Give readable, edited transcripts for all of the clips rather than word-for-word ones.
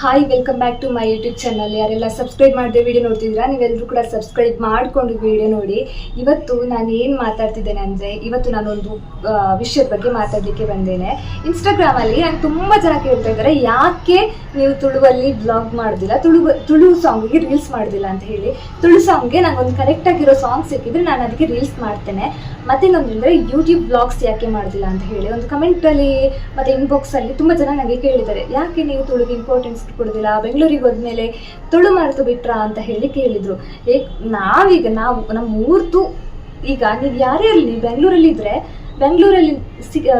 Hi, welcome back to my YouTube channel. ಯಾರೆಲ್ಲ subscribe ಮಾಡದೆ video ನೋಡ್ತಿದ್ದೀರಾ, ನೀವೆಲ್ಲರೂ ಕೂಡ ಸಬ್ಸ್ಕ್ರೈಬ್ ಮಾಡಿಕೊಂಡು ವಿಡಿಯೋ ನೋಡಿ. ಇವತ್ತು ನಾನು ಏನು ಮಾತಾಡ್ತಿದ್ದೇನೆ ಅಂದರೆ, ಇವತ್ತು ನಾನೊಂದು ವಿಷಯದ ಬಗ್ಗೆ ಮಾತಾಡಲಿಕ್ಕೆ ಬಂದೇನೆ. ಇನ್ಸ್ಟಾಗ್ರಾಮಲ್ಲಿ ನಾನು ತುಂಬ ಜನ ಕೇಳ್ತಾ ಇದ್ದಾರೆ, ಯಾಕೆ ನೀವು ತುಳುವಲ್ಲಿ ಬ್ಲಾಗ್ ಮಾಡೋದಿಲ್ಲ, ತುಳು ಸಾಂಗಿಗೆ ರೀಲ್ಸ್ ಮಾಡೋದಿಲ್ಲ ಅಂತ ಹೇಳಿ. ತುಳು ಸಾಂಗ್ಗೆ ನನಗೊಂದು ಕರೆಕ್ಟಾಗಿರೋ ಸಾಂಗ್ ಸಿಕ್ಕಿದ್ರೆ ನಾನು ಅದಕ್ಕೆ ರೀಲ್ಸ್ ಮಾಡ್ತೇನೆ. ಮತ್ತಿನ್ನೊಂದು ಅಂದರೆ ಯೂಟ್ಯೂಬ್ ಬ್ಲಾಗ್ಸ್ ಯಾಕೆ ಮಾಡೋದಿಲ್ಲ ಅಂತ ಹೇಳಿ ಒಂದು ಕಮೆಂಟಲ್ಲಿ ಮತ್ತು ಇನ್ಬಾಕ್ಸಲ್ಲಿ ತುಂಬ ಜನ ನನಗೆ ಕೇಳಿದ್ದಾರೆ, ಯಾಕೆ ನೀವು ತುಳುಗೆ ಇಂಪಾರ್ಟೆನ್ಸ್ ಕೊಡೋದಿಲ್ಲ, ಬೆಂಗಳೂರಿಗೆ ಹೋದ್ಮೇಲೆ ತುಳು ಮರೆತು ಬಿಟ್ರಾ ಅಂತ ಹೇಳಿ ಕೇಳಿದರು. ನಮ್ಮ ಊರ್ದು ಈಗ ನೀವು ಯಾರೇ ಇರಲಿ, ನೀವು ಬೆಂಗಳೂರಲ್ಲಿದ್ದರೆ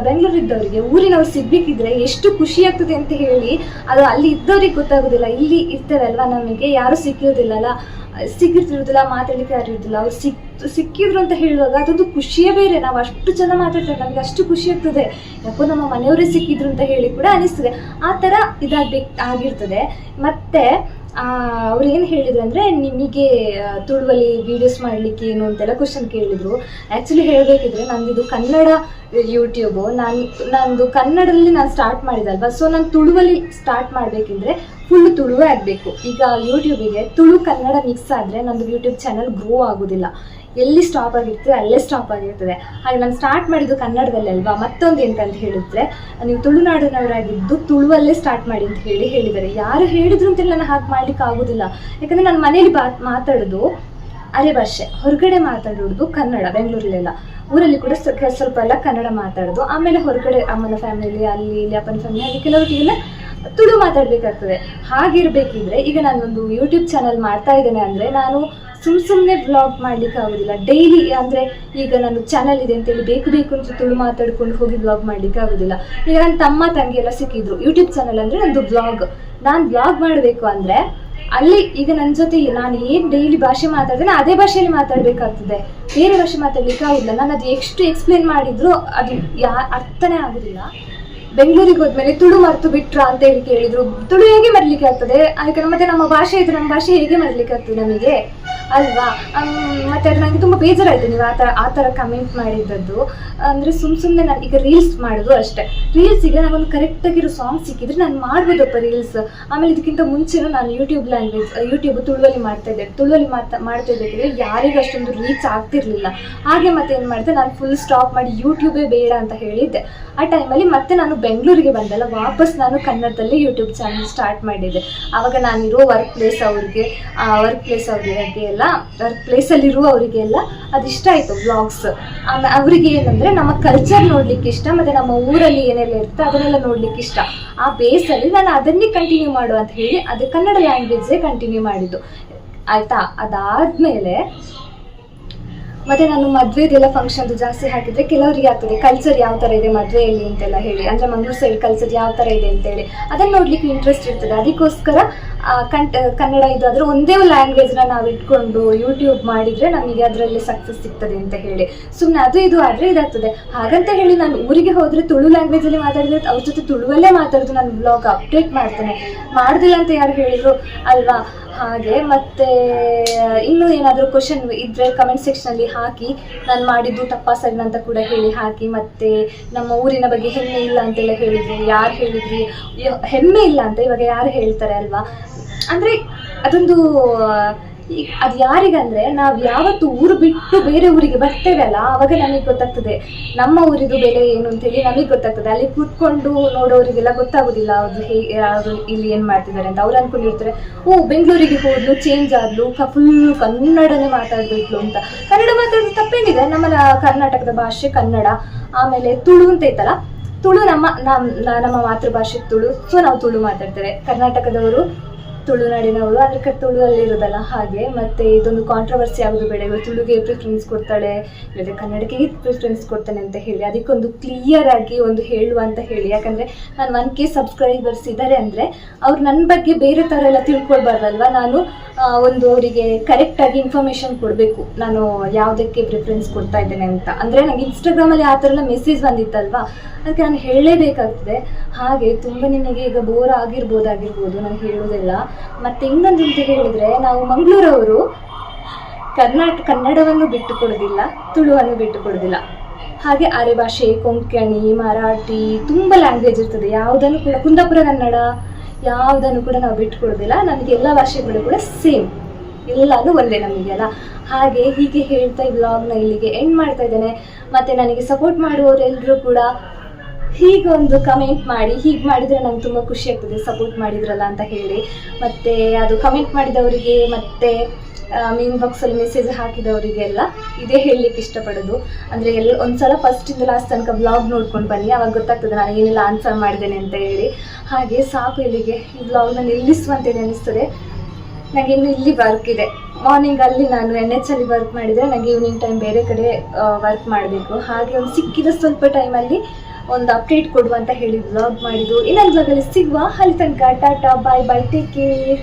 ಬೆಂಗಳೂರಿದ್ದವರಿಗೆ ಊರಿನವ್ರು ಸಿಗ್ಬೇಕಿದ್ರೆ ಎಷ್ಟು ಖುಷಿ ಆಗ್ತದೆ ಅಂತ ಹೇಳಿ ಅದು ಅಲ್ಲಿ ಇದ್ದವ್ರಿಗೆ ಗೊತ್ತಾಗೋದಿಲ್ಲ. ಇಲ್ಲಿ ಇರ್ತೇವೆ ಅಲ್ವಾ, ನಮಗೆ ಯಾರು ಸಿಕ್ಕಿರೋದಿಲ್ಲಲ್ಲ, ಸಿಕ್ಕಿರ್ತಿರೋದಿಲ್ಲ, ಮಾತಾಡಲಿಕ್ಕೆ ಯಾರು ಇರೋದಿಲ್ಲ. ಅವ್ರು ಸಿಕ್ಕಿದ್ರು ಅಂತ ಹೇಳುವಾಗ ಅದೊಂದು ಖುಷಿಯೇ ಬೇರೆ. ನಾವು ಅಷ್ಟು ಜನ ಮಾತಾಡ್ತಾರೆ, ನಮಗೆ ಅಷ್ಟು ಖುಷಿ ಆಗ್ತದೆ, ಯಾಕೋ ನಮ್ಮ ಮನೆಯವರೇ ಸಿಕ್ಕಿದ್ರು ಅಂತ ಹೇಳಿ ಕೂಡ ಅನಿಸ್ತದೆ. ಆ ಥರ ಆಗಿರ್ತದೆ. ಮತ್ತು ಅವ್ರು ಏನು ಹೇಳಿದ್ರು ಅಂದರೆ, ನಿಮಗೆ ತುಳುವಲ್ಲಿ ವೀಡಿಯೋಸ್ ಮಾಡಲಿಕ್ಕೆ ಏನು ಅಂತೆಲ್ಲ ಕ್ವಶನ್ ಕೇಳಿದರು. ಆ್ಯಕ್ಚುಲಿ ಹೇಳಬೇಕಿದ್ರೆ ನಂದಿದು ಕನ್ನಡ ಯೂಟ್ಯೂಬು, ನಂದು ಕನ್ನಡದಲ್ಲಿ ನಾನು ಸ್ಟಾರ್ಟ್ ಮಾಡಿದಲ್ವ, ಸೊ ನಾನು ತುಳುವಲ್ಲಿ ಸ್ಟಾರ್ಟ್ ಮಾಡಬೇಕಿದ್ರೆ ಫುಲ್ ತುಳುವೇ ಆಗಬೇಕು. ಈಗ ಯೂಟ್ಯೂಬಿಗೆ ತುಳು ಕನ್ನಡ ಮಿಕ್ಸ್ ಆದರೆ ನಂದು ಯೂಟ್ಯೂಬ್ ಚಾನಲ್ ಗ್ರೋ ಆಗೋದಿಲ್ಲ. ಎಲ್ಲಿ ಸ್ಟಾಪ್ ಆಗಿರ್ತದೆ ಅಲ್ಲೇ ಸ್ಟಾಪ್ ಆಗಿರ್ತದೆ. ಹಾಗೆ ನಾನು ಸ್ಟಾರ್ಟ್ ಮಾಡಿದ್ದು ಕನ್ನಡದಲ್ಲಿ ಅಲ್ವಾ. ಮತ್ತೊಂದು ಎಂತಂತ ಹೇಳಿದ್ರೆ, ನೀವು ತುಳುನಾಡಿನವರಾಗಿದ್ದು ತುಳುವಲ್ಲೇ ಸ್ಟಾರ್ಟ್ ಮಾಡಿ ಅಂತ ಹೇಳಿದ್ದಾರೆ. ಯಾರು ಹೇಳಿದ್ರು ಅಂತೇಳಿ ನಾನು ಹಾಗೆ ಮಾಡ್ಲಿಕ್ಕೆ ಆಗೋದಿಲ್ಲ. ಯಾಕಂದರೆ ನಾನು ಮನೇಲಿ ಮಾತಾಡೋದು ಅರೆ ಭಾಷೆ, ಹೊರಗಡೆ ಮಾತಾಡೋದು ಕನ್ನಡ. ಬೆಂಗಳೂರಲ್ಲೆಲ್ಲ, ಊರಲ್ಲಿ ಕೂಡ ಸ್ವಲ್ಪ ಎಲ್ಲ ಕನ್ನಡ ಮಾತಾಡೋದು. ಆಮೇಲೆ ಹೊರಗಡೆ ಅಮ್ಮನ ಫ್ಯಾಮಿಲಿ, ಅಲ್ಲಿ ಇಲ್ಲಿ ಅಪ್ಪನ ಫ್ಯಾಮಿಲಿ, ಅಲ್ಲಿ ಕೆಲವರಿಗೆಲ್ಲ ತುಳು ಮಾತಾಡಬೇಕಾಗ್ತದೆ. ಹಾಗಿರಬೇಕಿದ್ರೆ ಈಗ ನಾನೊಂದು ಯೂಟ್ಯೂಬ್ ಚಾನಲ್ ಮಾಡ್ತಾ ಇದ್ದೇನೆ ಅಂದರೆ, ನಾನು ಸುಮ್ಮನೆ ವ್ಲಾಗ್ ಮಾಡ್ಲಿಕ್ಕೆ ಆಗೋದಿಲ್ಲ. ಡೈಲಿ ಅಂದರೆ ಈಗ ನಾನು ಚಾನಲ್ ಇದೆ ಅಂತೇಳಿ ಬೇಕು ಅಂತ ತುಳು ಮಾತಾಡ್ಕೊಂಡು ಹೋಗಿ ವ್ಲಾಗ್ ಮಾಡ್ಲಿಕ್ಕೆ ಆಗೋದಿಲ್ಲ. ಈಗ ನನ್ನ ತಮ್ಮ ತಂಗಿ ಎಲ್ಲ ಸಿಕ್ಕಿದ್ರು. ಯೂಟ್ಯೂಬ್ ಚಾನಲ್ ಅಂದರೆ ನಂದು ವ್ಲಾಗ್. ನಾನು ವ್ಲಾಗ್ ಮಾಡಬೇಕು ಅಂದರೆ ಅಲ್ಲಿ ಈಗ ನನ್ನ ಜೊತೆ ನಾನು ಏನು ಡೈಲಿ ಭಾಷೆ ಮಾತಾಡ್ತೇನೆ ಅದೇ ಭಾಷೆಯಲ್ಲಿ ಮಾತಾಡಬೇಕಾಗ್ತದೆ. ಬೇರೆ ಭಾಷೆ ಮಾತಾಡ್ಲಿಕ್ಕೆ ಆಗೋದಿಲ್ಲ. ನಾನು ಅದು ಎಷ್ಟು ಎಕ್ಸ್ಪ್ಲೇನ್ ಮಾಡಿದ್ರು ಅದು ಅರ್ಥನೇ ಆಗೋದಿಲ್ಲ. ಬೆಂಗಳೂರಿಗೆ ಹೋದ್ಮೇಲೆ ತುಳು ಮರೆತು ಬಿಟ್ರಾ ಅಂತ ಹೇಳಿ ಕೇಳಿದ್ರು. ತುಳು ಹೇಗೆ ಮರಲಿಕ್ಕೆ ಆಗ್ತದೆ, ಯಾಕಂದ್ರೆ ಮತ್ತೆ ನಮ್ಮ ಭಾಷೆ ಇದ್ರೆ ನಮ್ಮ ಭಾಷೆ ಹೇಗೆ ಮರಲಿಕ್ಕೆ ಆಗ್ತದೆ ನಮಗೆ ಅಲ್ವಾ. ಮತ್ತೆ ಅದು ನನಗೆ ತುಂಬ ಬೇಜಾರಾಯಿತು ನೀವು ಆ ಥರ ಕಮೆಂಟ್ ಮಾಡಿದ್ದದ್ದು. ಅಂದರೆ ಸುಮ್ಮನೆ ನಾನು ಈಗ ರೀಲ್ಸ್ ಮಾಡೋದು ಅಷ್ಟೇ. ರೀಲ್ಸಿಗೆ ನಾನೊಂದು ಕರೆಕ್ಟಾಗಿರೋ ಸಾಂಗ್ ಸಿಕ್ಕಿದ್ರೆ ನಾನು ಮಾಡ್ಬೋದಪ್ಪ ರೀಲ್ಸ್. ಆಮೇಲೆ ಇದಕ್ಕಿಂತ ಮುಂಚೆನೂ ನಾನು ಯೂಟ್ಯೂಬ್ ತುಳುವಲ್ಲಿ ಮಾಡ್ತಾಯಿದ್ದೆ. ತುಳುವಲ್ಲಿ ಮಾಡ್ತಾ ಇದ್ದಕ್ಕಿದ್ರೆ ಯಾರಿಗೂ ಅಷ್ಟೊಂದು ರೀಚ್ ಆಗ್ತಿರ್ಲಿಲ್ಲ. ಹಾಗೆ ಮತ್ತೆ ಏನು ಮಾಡಿದೆ, ನಾನು ಫುಲ್ ಸ್ಟಾಪ್ ಮಾಡಿ ಯೂಟ್ಯೂಬೇ ಬೇಡ ಅಂತ ಹೇಳಿದ್ದೆ. ಆ ಟೈಮಲ್ಲಿ ಮತ್ತೆ ನಾನು ಬೆಂಗಳೂರಿಗೆ ಬಂದಲ್ಲ, ವಾಪಸ್ ನಾನು ಕನ್ನಡದಲ್ಲಿ ಯೂಟ್ಯೂಬ್ ಚಾನಲ್ ಸ್ಟಾರ್ಟ್ ಮಾಡಿದ್ದೆ. ಆವಾಗ ನಾನಿರೋ ವರ್ಕ್ ಪ್ಲೇಸ್ ಅವರಿಗೆ ಎಲ್ಲ ವರ್ಕ್ ಪ್ಲೇಸಲ್ಲಿರುವ ಅವರಿಗೆಲ್ಲ ಅದಿಷ್ಟ ಆಯಿತು ವ್ಲಾಗ್ಸ್. ಅವರಿಗೆ ಏನಂದರೆ ನಮ್ಮ ಕಲ್ಚರ್ ನೋಡಲಿಕ್ಕೆ ಇಷ್ಟ, ಮತ್ತು ನಮ್ಮ ಊರಲ್ಲಿ ಏನೆಲ್ಲ ಇರುತ್ತೆ ಅದನ್ನೆಲ್ಲ ನೋಡಲಿಕ್ಕೆ ಇಷ್ಟ. ಆ ಬೇಸಲ್ಲಿ ನಾನು ಅದನ್ನೇ ಕಂಟಿನ್ಯೂ ಮಾಡು ಅಂತ ಹೇಳಿ ಅದು ಕನ್ನಡ ಲ್ಯಾಂಗ್ವೇಜೇ ಕಂಟಿನ್ಯೂ ಮಾಡಿದ್ದು ಆಯಿತಾ. ಅದಾದಮೇಲೆ ಮತ್ತೆ ನಾನು ಮದುವೆದೆಲ್ಲ ಫಂಕ್ಷನ್ದು ಜಾಸ್ತಿ ಹಾಕಿದರೆ ಕೆಲವರಿಗೆ ಆಗ್ತದೆ ಕಲ್ಚರ್ ಯಾವ ಥರ ಇದೆ ಮದುವೆಯಲ್ಲಿ ಅಂತೆಲ್ಲ ಹೇಳಿ, ಅಂದರೆ ಮಂಗಳೂರು ಸೈಡ್ ಕಲ್ಚರ್ ಯಾವ ಥರ ಇದೆ ಅಂತೇಳಿ ಅದನ್ನು ನೋಡಲಿಕ್ಕೆ ಇಂಟ್ರೆಸ್ಟ್ ಇರ್ತದೆ. ಅದಕ್ಕೋಸ್ಕರ ಕನ್ನಡ ಇದು ಆದರೆ ಒಂದೇ ಲ್ಯಾಂಗ್ವೇಜ್ನ ನಾವು ಇಟ್ಕೊಂಡು ಯೂಟ್ಯೂಬ್ ಮಾಡಿದರೆ ನಮಗೆ ಅದರಲ್ಲಿ ಸಕ್ಸಸ್ ಸಿಗ್ತದೆ ಅಂತ ಹೇಳಿ ಸುಮ್ಮನೆ ಅದು ಇದು ಆದರೆ ಇದಾಗ್ತದೆ. ಹಾಗಂತ ಹೇಳಿ ನಾನು ಊರಿಗೆ ಹೋದರೆ ತುಳು ಲ್ಯಾಂಗ್ವೇಜಲ್ಲಿ ಮಾತಾಡಿದ್ರೆ ಅವ್ರ ಜೊತೆ ತುಳುವಲ್ಲೇ ಮಾತಾಡೋದು ನಾನು ಬ್ಲಾಗ್ ಅಪ್ಡೇಟ್ ಮಾಡ್ತೇನೆ. ಮಾಡೋದಿಲ್ಲ ಅಂತ ಯಾರು ಹೇಳಿದರು ಅಲ್ವಾ. ಹಾಗೆ ಮತ್ತು ಇನ್ನೂ ಏನಾದರೂ ಕ್ವಶನ್ ಇದ್ದರೆ ಕಮೆಂಟ್ ಸೆಕ್ಷನಲ್ಲಿ ಹಾಕಿ, ನಾನು ಮಾಡಿದ್ದು ತಪ್ಪಾಸಲ್ಲ ಅಂತ ಕೂಡ ಹೇಳಿ ಹಾಕಿ. ಮತ್ತು ನಮ್ಮ ಊರಿನ ಬಗ್ಗೆ ಹೆಮ್ಮೆ ಇಲ್ಲ ಅಂತೆಲ್ಲ ಹೇಳಿದ್ರು. ಯಾರು ಹೇಳಿದ್ರಿ ಹೆಮ್ಮೆ ಇಲ್ಲ ಅಂತ ಇವಾಗ ಯಾರು ಹೇಳ್ತಾರೆ ಅಲ್ವಾ. ಅಂದರೆ ಅದೊಂದು ಅದು ಯಾರಿಗಂದರೆ, ನಾವು ಯಾವತ್ತು ಊರು ಬಿಟ್ಟು ಬೇರೆ ಊರಿಗೆ ಬರ್ತೇವೆ ಅಲ್ಲ, ಆವಾಗ ನಮಗೆ ಗೊತ್ತಾಗ್ತದೆ ನಮ್ಮ ಊರಿದು ಬೆಲೆ ಏನು ಅಂತೇಳಿ ನಮಗೆ ಗೊತ್ತಾಗ್ತದೆ. ಅಲ್ಲಿ ಕೂತ್ಕೊಂಡು ನೋಡೋರಿಗೆಲ್ಲ ಗೊತ್ತಾಗೋದಿಲ್ಲ ಅವರು ಇಲ್ಲಿ ಏನು ಮಾಡ್ತಿದ್ದಾರೆ ಅಂತ. ಅವ್ರು ಅಂದ್ಕೊಂಡಿರ್ತಾರೆ, ಬೆಂಗಳೂರಿಗೆ ಹೋದ್ಲು, ಚೇಂಜ್ ಆದ್ಲು, ಫುಲ್ ಕನ್ನಡನೇ ಮಾತಾಡಬೇಕು ಅಂತ. ಕನ್ನಡ ಮಾತಾಡೋದು ತಪ್ಪೇನಿದೆ, ನಮ್ಮ ಕರ್ನಾಟಕದ ಭಾಷೆ ಕನ್ನಡ. ಆಮೇಲೆ ತುಳು ಅಂತ ಐತಲ್ಲ, ತುಳು ನಮ್ಮ ಮಾತೃಭಾಷೆ ತುಳು. ಸೊ ನಾವು ತುಳು ಮಾತಾಡ್ತೇವೆ. ಕರ್ನಾಟಕದವರು ತುಳುನಾಡಿನವರು ಅಂದರೆ ತುಳುವಲ್ಲಿರೋದಲ್ಲ ಹಾಗೆ. ಮತ್ತು ಇದೊಂದು ಕಾಂಟ್ರವರ್ಸಿ ಆಗೋದು ಬೇಡ, ಇವರು ತುಳುಗೆ ಪ್ರಿಫರೆನ್ಸ್ ಕೊಡ್ತಾಳೆ ಇಲ್ಲದೆ ಕನ್ನಡಕ್ಕೆ ಪ್ರಿಫರೆನ್ಸ್ ಕೊಡ್ತಾನೆ ಅಂತ ಹೇಳಿ ಅದಕ್ಕೊಂದು ಕ್ಲಿಯರ್ ಆಗಿ ಒಂದು ಹೇಳುವ ಅಂತ ಹೇಳಿ. ಯಾಕಂದರೆ ನಾನು 1K ಸಬ್ಸ್ಕ್ರೈಬರ್ಸ್ ಇದ್ದಾರೆ ಅಂದರೆ ಅವ್ರು ನನ್ನ ಬಗ್ಗೆ ಬೇರೆ ಥರ ಎಲ್ಲ ತಿಳ್ಕೊಳ್ಬಾರ್ದಲ್ವ. ನಾನು ಒಂದು ಅವರಿಗೆ ಕರೆಕ್ಟಾಗಿ ಇನ್ಫಾರ್ಮೇಷನ್ ಕೊಡಬೇಕು, ನಾನು ಯಾವುದಕ್ಕೆ ಪ್ರಿಫರೆನ್ಸ್ ಕೊಡ್ತಾ ಇದ್ದೇನೆ ಅಂತ. ಅಂದರೆ ನನಗೆ ಇನ್ಸ್ಟಾಗ್ರಾಮಲ್ಲಿ ಆ ಥರ ಎಲ್ಲ ಮೆಸೇಜ್ ಬಂದಿತ್ತಲ್ವ, ಅದಕ್ಕೆ ನಾನು ಹೇಳಲೇಬೇಕಾಗ್ತದೆ. ಹಾಗೆ ತುಂಬ ನಿಮಗೆ ಈಗ ಬೋರ್ ಆಗಿರ್ಬೋದು ನಾನು ಹೇಳೋದಿಲ್ಲ. ಮತ್ತು ಇನ್ನೊಂದು ಅಂತ ಹೇಳಿದರೆ, ನಾವು ಮಂಗಳೂರವರು ಕನ್ನಡವನ್ನು ಬಿಟ್ಟು ಕೊಡೋದಿಲ್ಲ, ತುಳುವನ್ನು ಬಿಟ್ಟು ಕೊಡೋದಿಲ್ಲ. ಹಾಗೆ ಆರೆ ಭಾಷೆ, ಕೊಂಕಣಿ, ಮರಾಠಿ ತುಂಬ ಲ್ಯಾಂಗ್ವೇಜ್ ಇರ್ತದೆ. ಯಾವುದನ್ನು ಕೂಡ ಕುಂದಾಪುರ ಕನ್ನಡ ಯಾವುದನ್ನು ಕೂಡ ನಾವು ಬಿಟ್ಕೊಡೋದಿಲ್ಲ. ನಮಗೆ ಎಲ್ಲ ಭಾಷೆಗಳು ಕೂಡ ಸೇಮ್, ಎಲ್ಲಾನು ಒಂದೇ ನಮಗೆ ಅಲ್ಲ. ಹಾಗೆ ಹೀಗೆ ಹೇಳ್ತಾ ಈ ವ್ಲಾಗ್ನ ಇಲ್ಲಿಗೆ ಎಂಡ್ ಮಾಡ್ತಾ ಇದ್ದೇನೆ. ಮತ್ತು ನನಗೆ ಸಪೋರ್ಟ್ ಮಾಡುವವರೆಲ್ಲರೂ ಕೂಡ ಹೀಗೆ ಒಂದು ಕಮೆಂಟ್ ಮಾಡಿ, ಹೀಗೆ ಮಾಡಿದರೆ ನಂಗೆ ತುಂಬ ಖುಷಿ ಆಗ್ತದೆ ಸಪೋರ್ಟ್ ಮಾಡಿದ್ರಲ್ಲ ಅಂತ ಹೇಳಿ. ಮತ್ತು ಅದು ಕಮೆಂಟ್ ಮಾಡಿದವರಿಗೆ ಮತ್ತು ಮೀನ್ ಬಾಕ್ಸಲ್ಲಿ ಮೆಸೇಜ್ ಹಾಕಿದವರಿಗೆಲ್ಲ ಇದೇ ಹೇಳಲಿಕ್ಕೆ ಇಷ್ಟಪಡೋದು. ಅಂದರೆ ಒಂದ್ಸಲ ಫಸ್ಟಿಂದ ಲಾಸ್ಟ್ ತನಕ ಬ್ಲಾಗ್ ನೋಡ್ಕೊಂಡು ಬನ್ನಿ, ಅವಾಗ ಗೊತ್ತಾಗ್ತದೆ ನಾನು ಏನೆಲ್ಲ ಆನ್ಸರ್ ಮಾಡಿದ್ದೇನೆ ಅಂತ ಹೇಳಿ. ಹಾಗೆ ಸಾಕು, ಇಲ್ಲಿಗೆ ಈ ಬ್ಲಾಗ್ನ ನಿಲ್ಲಿಸುವಂತೇಳಿ ಅನ್ನಿಸ್ತದೆ. ನನಗೆ ಇನ್ನು ಇಲ್ಲಿ ವರ್ಕ್ ಇದೆ. ಮಾರ್ನಿಂಗ್ ಅಲ್ಲಿ ನಾನು NH ಅಲ್ಲಿ ವರ್ಕ್ ಮಾಡಿದರೆ ನನಗೆ ಈವ್ನಿಂಗ್ ಟೈಮ್ ಬೇರೆ ಕಡೆ ವರ್ಕ್ ಮಾಡಬೇಕು. ಹಾಗೆ ಒಂದು ಸಿಕ್ಕಿದ ಸ್ವಲ್ಪ ಟೈಮಲ್ಲಿ ಒಂದು ಅಪ್ಡೇಟ್ ಕೊಡುವ ಅಂತ ಹೇಳಿ ಬ್ಲಾಗ್ ಮಾಡಿದ್ದು. ಇನ್ನೊಂದು ಬ್ಲಾಗಲ್ಲಿ ಸಿಗುವ. ಅಲ್ಲಿ ತನಕ ಟಾಟಾ, ಬಾಯ್ ಬಾಯ್, ಟೇಕ್ ಕೇರ್.